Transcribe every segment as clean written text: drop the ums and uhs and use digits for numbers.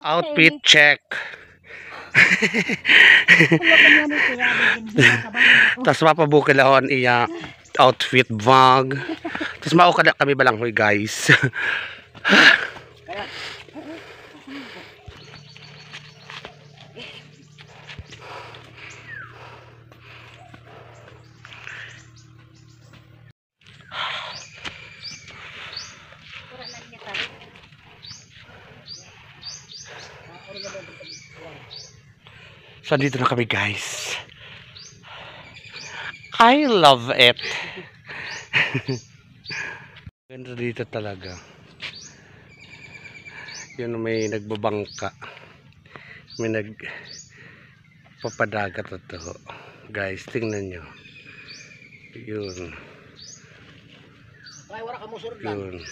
Outfit check. Tapos mapabukilahon iya outfit vlog. Tapos maukada kami balanghoy guys. So dito na kami guys. I love it. Ganda dito talaga. Yun may nagbabangka. May nagpapadagat ito. Guys, tingnan nyo. Yun. Yun.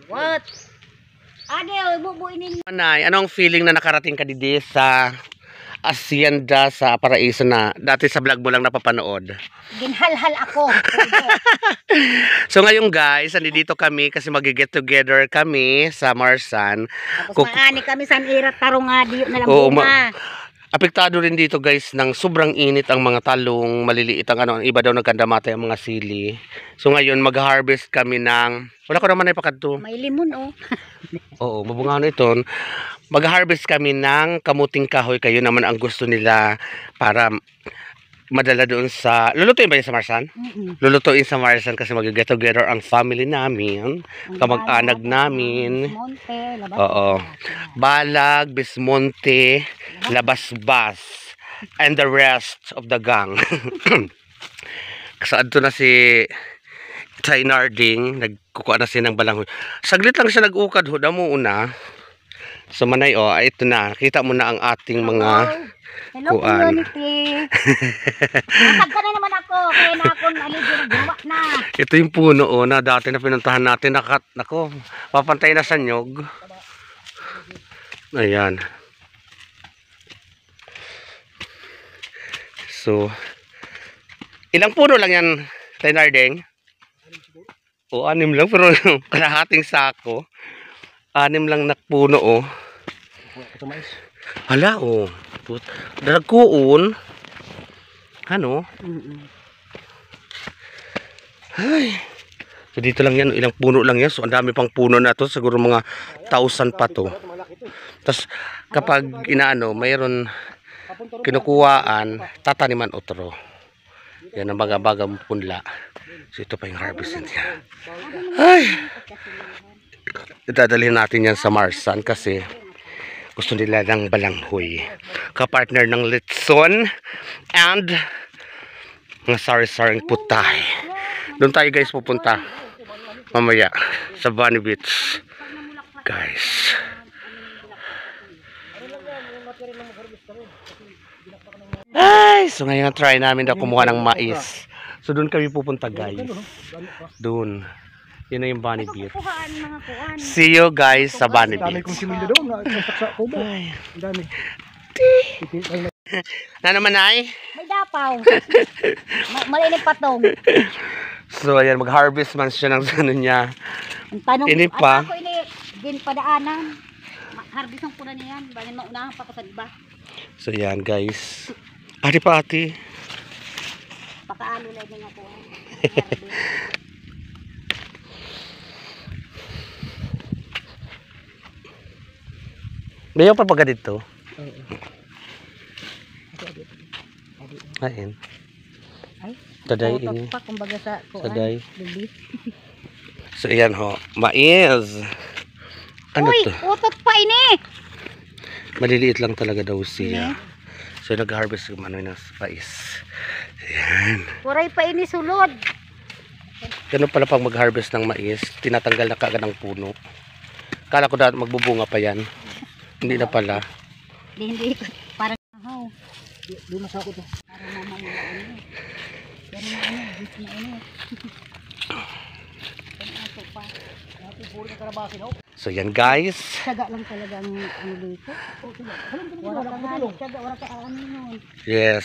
What? Ano, bubuinin. Manay, anong feeling na nakarating ka dito sa Hacienda sa Paraiso na dati sa vlog mo lang napapanood? Ginhalhal ako. So ngayon guys, nandito kami kasi mag-get together kami sa Marsan. Tapos maani kami sa irat tarong nga di na lang bunga. Apektado rin dito guys ng sobrang init ang mga talong, maliliit ang ano, iba daw nagkandamatay ang mga sili. So ngayon mag-harvest kami ng, wala ko naman na ipakadto. May limon oh. Oo, mabunga na ito. Mag-harvest kami ng kamuting kahoy, kayo naman ang gusto nila para madala doon sa, lulutuin ba yun sa Marsan? Lulutuin sa Marsan kasi mag-get together ang family namin, kamag-anak namin. Oo. Balag, Bismonte, Labasbas, and the rest of the gang. Kasaad to na si Trainarding, nagkukuha na siya ng balanghoy. Saglit lang siya nag-ukad, huda mo una. So manay, oh, ito na. Kita mo na ang ating mga hello, community. Nasag ka na naman ako. Kaya na akong aligyo na gawa na. Ito yung puno, oh, na dati na pinuntahan natin. Nako, papantay na sa nyog. Ayan. So, ilang puno lang yan, Trainarding? O, 6 lang, pero kalahating sako. 6 lang nakpuno, oh. Hala, oh. Dalagkuon. Ano? Ay. So, dito lang yan. Ilang puno lang yan. So, ang dami pang puno na to. Siguro mga 1,000 pa to. Tapos, kapag inaano, mayroon kinukuhaan, tataniman otro. Yan ang baga-bagang punla. So, ito pa yung harvest niya. Ay! Dadalhin natin yan sa Marsan kasi gusto nila ng balanghoy. Kapartner ng litson and mga sari-saring putay. Doon tayo guys pupunta mamaya sa Bunny Beach. Guys. Ay, so ngayon try namin na kumuha ng mais. So doon kami pupunta guys. Doon. Yun na yung Bunny Beach. See you guys sa Bunny Beach. Na naman ay? May dapaw. Malinip patong. So ayan, mag-harvest man siya ng ano niya. Ini pa. Ako ini ginpadaanan. Harvest ang puna niyan. Bali maunahan pa ko sa iba. So ayan guys. Ati pa ati. Pakaalo lang din ako. Ngayon pa pagka dito. Ayan. Ay, taday ini. Kumbaga sa taday. So ayan ho, mais. Ano uy, to? utot pa ini. Maliliit lang talaga daw siya. So nag-harvest ng ano ng mais. Ayan. Kuray pa ini sulod. Ganun pala pag mag-harvest ng mais, tinatanggal na kaagad ang puno. Kala ko dahil magbubunga pa yan. Hindi na pala. Hindi parang ahaw. Di masako to. Para naman yung ano. Pero ano, gusto na ano. So yan guys. Saga lang talaga ang ano dito. Wala ka ano yun. Yes.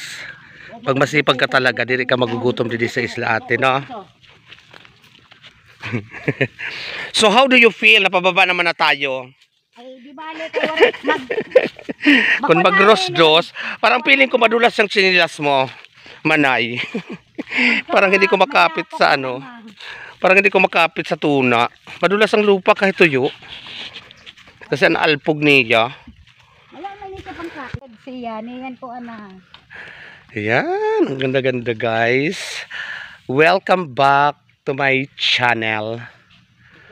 Pag masipag ka talaga, dili ka magugutom dito sa isla ate, no? So how do you feel? Napababa naman na tayo. Ay, di bale kay wala Kung mag-rosdos, parang feeling ko madulas yung sinilas mo. Manay. Parang hindi ko makapit sa ano. Parang hindi ko makapit sa tuna. Madulas ang lupa kahit tuyo. Kasi ang alpog niya. Wala man ni sa pangkakad siya. Niyan po ana. Ayan. Ang ganda-ganda guys. Welcome back to my channel.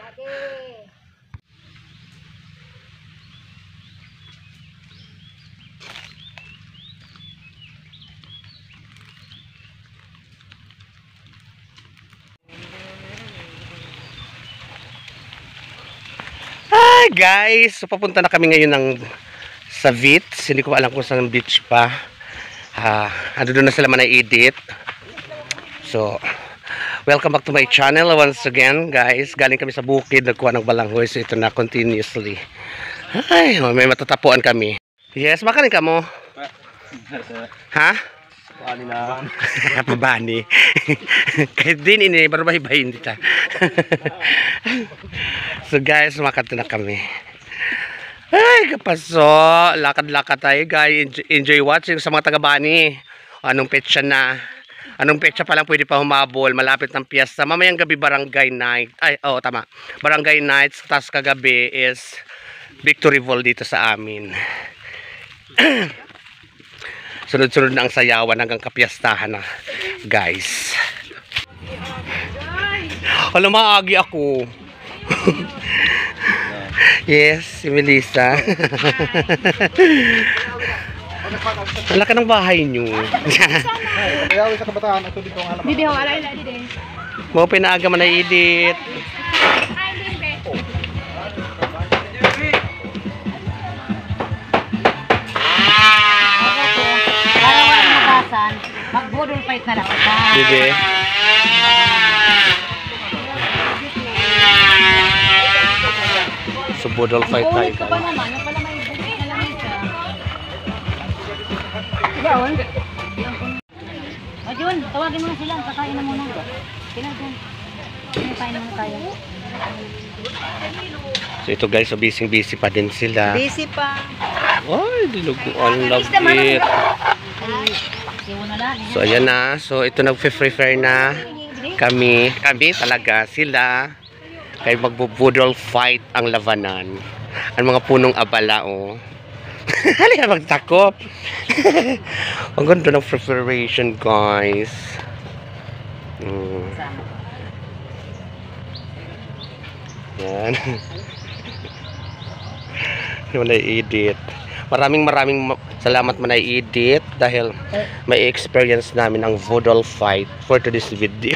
Lagi. Hi guys. So papunta na kami ngayon sa beach. Hindi ko alam kung saan beach pa. Ano doon na sila manay-edit. So, welcome back to my channel once again, guys. Galing kami sa bukid, nagkuha ng balanghoy. So, ito na continuously. Ay, may matatapuan kami. Yes, makanin ka mo? Ha? Pabani na. Pabani. Kahit din ini, barbay-bayin dita. So, guys, makato na kami. Ay, kapaso. Lakad-lakad tayo, guys. Enjoy watching sa mga taga-bani. Anong petsa na? Anong petsa pa lang pwede pa humabol? Malapit ng piyesta. Mamayang gabi barangay night. Ay, tama. Barangay nights. Tapos kagabi is Victory Ball dito sa amin. Sunod-sunod na ang sayawan hanggang kapiyastahan na, guys. Alam, maagi ako. Yes, si Melissa. Ang laki ng bahay nyo. Ayaw sa kabataan ito dito ang alam. Didi ho alay la didi. Mo pinaaga man na edit. Ay limpe. Para wala makasan, magbudol fight na lang ka. Sige. So budol fight tayo. Ulit ka pa naman, yung pala may bukit na lang siya. Jun, tawagin mo na sila, kakain na muna. Sila Jun. Kain muna tayo. So ito guys, so busy pa din sila. Busy pa. Ay, dinuguan love it. Paksiw na lang. So ayan na. So ito nag-prefer na kami talaga sila. Kaya magbubudol fight ang labanan. Ang mga punong abala, oh. Halika magtakop. Ang ganda ng preparation, guys. Yan. Manay-edit. Maraming salamat manay-edit dahil may experience namin ang vodol fight for today's video.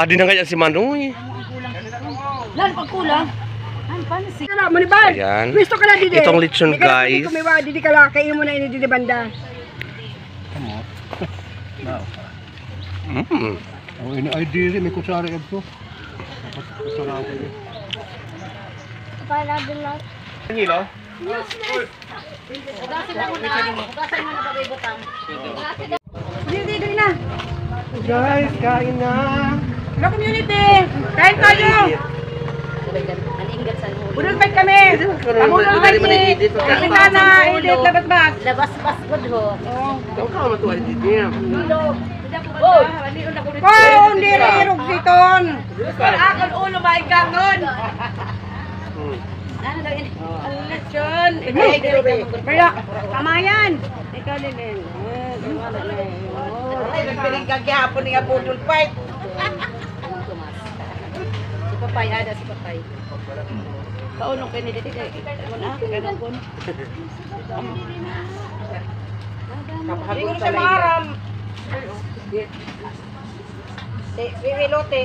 Di na kaya si Manoy. Lan pagkulang. An pansi. Kala mo ni ba? Ayan. Gusto ka na didi. Itong lechon, guys. Kung may didi ka la kay mo na ini didi banda. Oh, ini ay diri may kutsara ito. Kutsara ko. Kala din lang. Ngilo. Ugasin na muna. Ugasin mo na bagay butang. Didi na. Guys, kain na. Hello community. Kain tayo. Aningat sa ulo. Budol fight kami. Pamulong fight ni. Kami na edit labas-bas. Labas-bas ko ho. Ikaw ka matuwa dito. Oh, hindi rirog siton. Akon ulo may gangon. Ano daw ini? Lechon. Bala, kamayan. Ikaw din. Nagpiling kagyapon ni budol fight. Si Papay, ada si Papay. Kaunong kayo dito kay ganun kun. Kapahagod sa maram. Vivilote.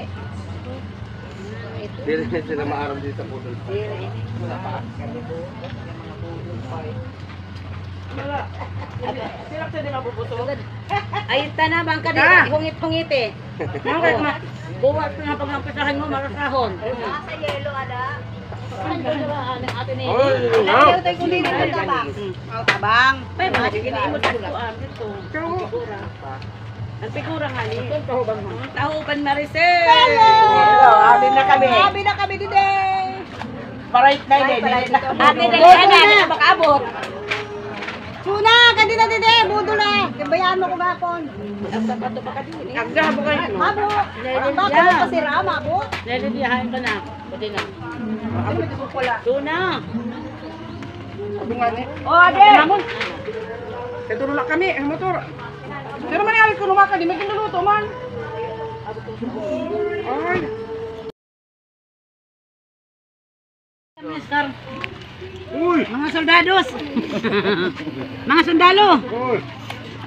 Dili na sila maaram dito sa budol. Sila sa din mabubuto. Ay, tanabang ka din. Hungit-hungit eh. Buwas na pagnapisahan mo marasahon. Sa yelo, ada. Ate ni. Ayaw tayo kunin ng tabang. Tabang. May mga ginaimod sa kuan dito. Ang figura nga ni. Tahuban mo. Tahuban Maricel. Hello, abi na kami. Abi na kami today. Parait na ini. Ate dali na makabot. Suna, kadi na dide, budo na. Tibayan mo ko gapon. Agda pa ka din. Agdabo kayo. Mabo. Baka mo kasi rama po. Lilibiyahin ka na. Pwede na. Suna. Oh, ade. Tuturo lang kami, ang motor. Pero man alit ko lumaka, di may kinuluto man. Ay. Uy! Mga soldados. Mga sundalo. Uy!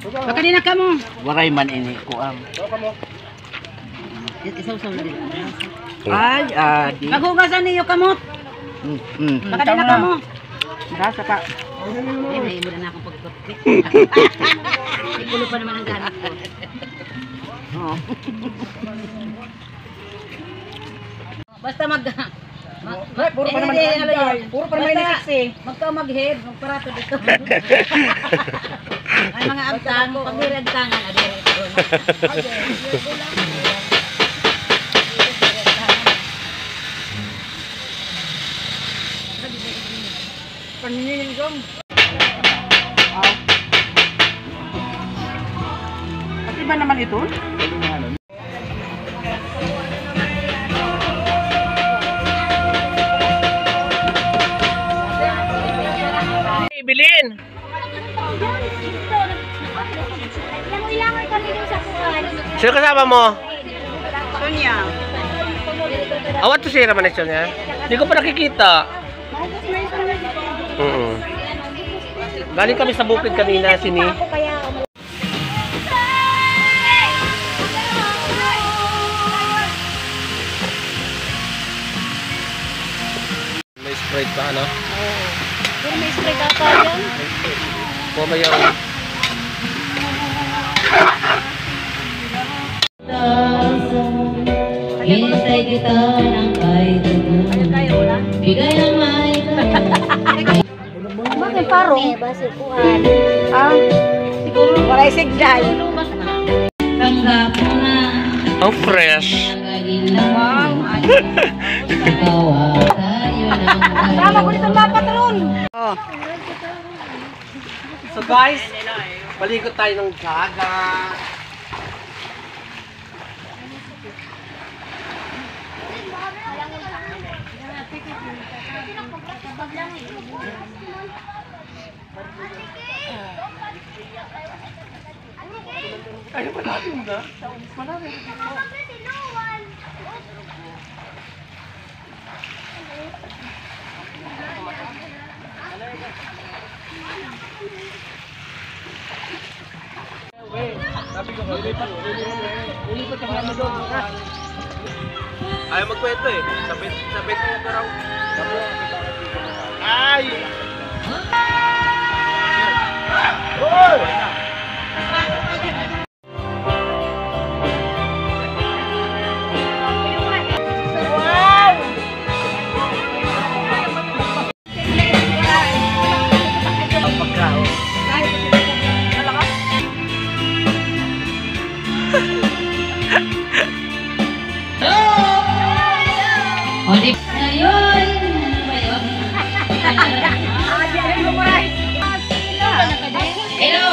Baka din na kamo. Waray man ini ko am. Isaw-saw na din. Ay, adi. Maghugasan niyo kamot. Baka din na kamo. Rasa ka. Eh, may muna na akong pagkakit. Ikulo pa naman ang gamit ko. Basta Puro pa naman puro pa naman sexy. magka-mag-head, magparato dito. Ay mga agtang, pag-iragtangan, adere. Paninin kong. Pati ba naman ito? Ibilin. Ilangoy kami dito sa kuwan. Sino kasama mo? Sonia. Awat to siya naman ito niya. Hindi ko pa nakikita. Galing kami sa bukid kanina, sini. May Sprite pa, ano? Pero may spray ka pa dyan. O may yung... Hintay kita ng kahit ano. Bigay ng may Bakit paro? Basi kuwan. Ah, siguro wala signal. tanggap mo na. Ang fresh. Wow. Gawa tayo ng Tama ko dito mga patron. So guys, baligot tayo ng dagat. Ay, malalim na. Malalim. Ayaw magkwento eh. Sabit mo ka raw. Ay! O di ngayon. Hello.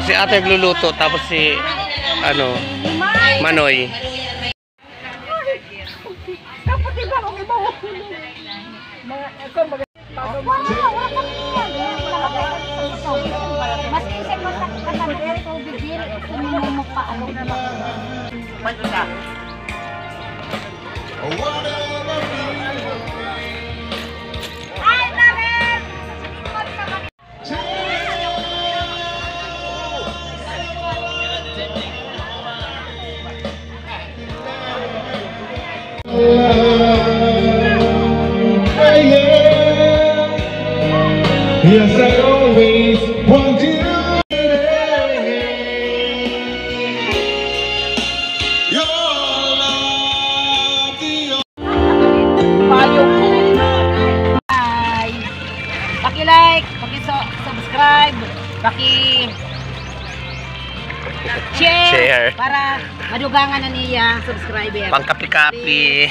Si ate nagluluto, tapos si, ano, Manoy. Mas isip mo sa katabi ko bibir, kung mo pa ano na lang. Ay, bakit? Yes, I always want you. Paki-like, paki-subscribe, paki Share. Para madugangan na niya subscriber. Pangkapi-kapi.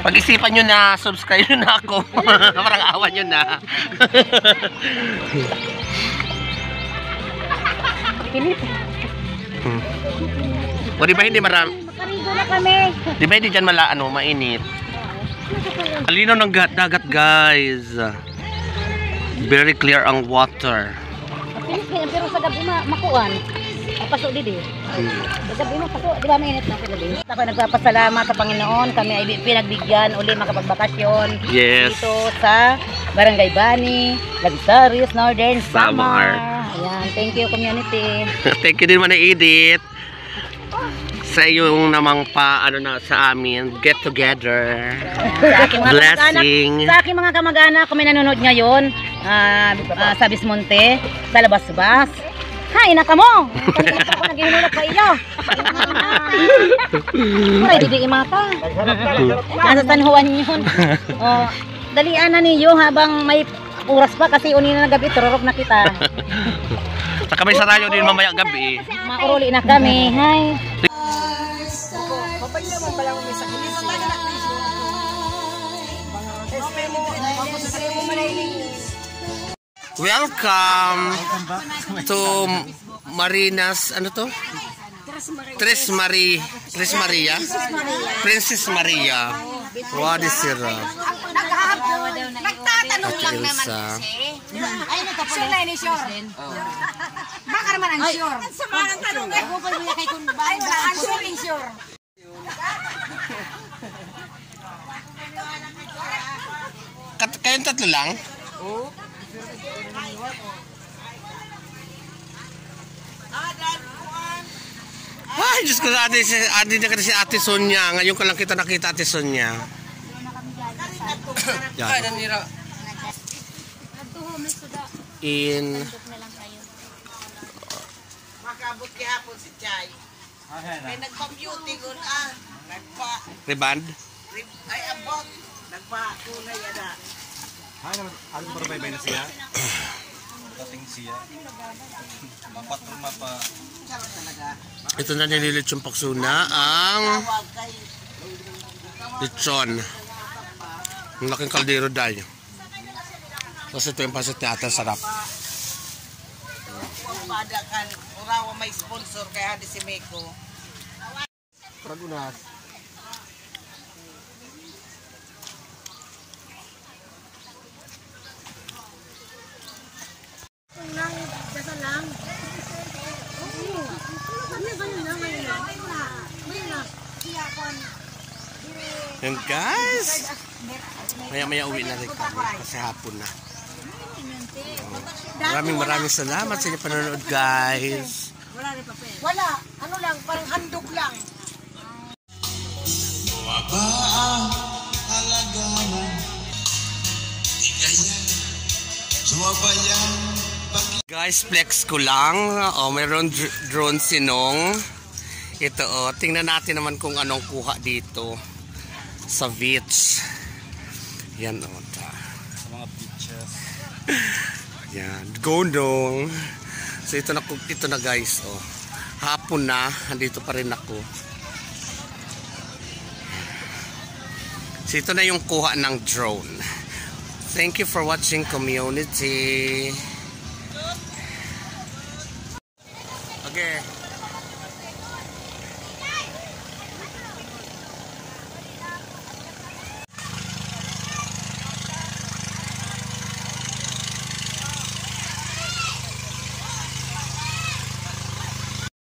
Pag-isipan nyo na, subscribe nyo na ako. Parang awan nyo na. O di ba hindi marami? Makarigo na kami. Di ba hindi dyan mainit? Alinaw ng dagat guys. Very clear ang water. Pinis kaya pero sa gabi makuan. Paso didi. Sa gabi paso, di ba mainit na sa gabi? Ako nagpapasalamat sa Panginoon, kami ay pinagbigyan uli makapagbakasyon Yes. dito sa Barangay Bani, Lagsaris, Northern Samar. Ayan, thank you community. Thank you din man na Edith. Sa iyong namang sa amin, get together. Sa aking mga Blessing. kamag-anak, sa aking mga kamag-anak, kami nanonood ngayon sa Bismonte, sa Labas-Bas. Hay, naka mo! Naghihinulog pa iyo. Maray, didi imata. Nasa tanhuan yun. Oh, dalian na niyo habang may oras pa kasi uni na gabi, tururok na kita. Saka may sarayo din mamaya gabi. Mauruli na kami. Hay. Welcome to Marinas, ano to? Tres Maria. Princess Maria. What is it? Nagtatanong Ate Elsa. Ay, sure na ini sure. Baka naman ang sure. Sama ang tanong eh. Kupal mo kay kun ba? Ay, wala ang sure in sure. Kayong tatlo lang? Ay, Diyos ko, ate na kasi Ate Sonia. Ngayon ko lang kita nakita Ate Sonia. In Makabot kihapon si Chay. Kaya nagpa-beauty ko na. Reband? Ay, abot. Nagpa-kulay na. Ano ba bay na siya? Dating siya. Mapatruma pa. Ito na nililit yung paksuna ang lechon. Ang laking kaldero dahil. Kasi ito yung pasit ni Ate, sarap. Padakan, urawa may sponsor kaya di si Meko. Pragunas. And guys, maya uwi na rin kami kasi hapon na. Maraming salamat sa inyo panonood guys. Wala, ano lang, parang handog lang. Guys, flex ko lang. Oh, mayroon drone sinong. Ito tingnan natin naman kung anong kuha dito sa beach. Yan sa Mga beaches. Yan, gondong. So ito na guys, hapon na, andito pa rin ako. So ito na yung kuha ng drone. Thank you for watching community. Okay.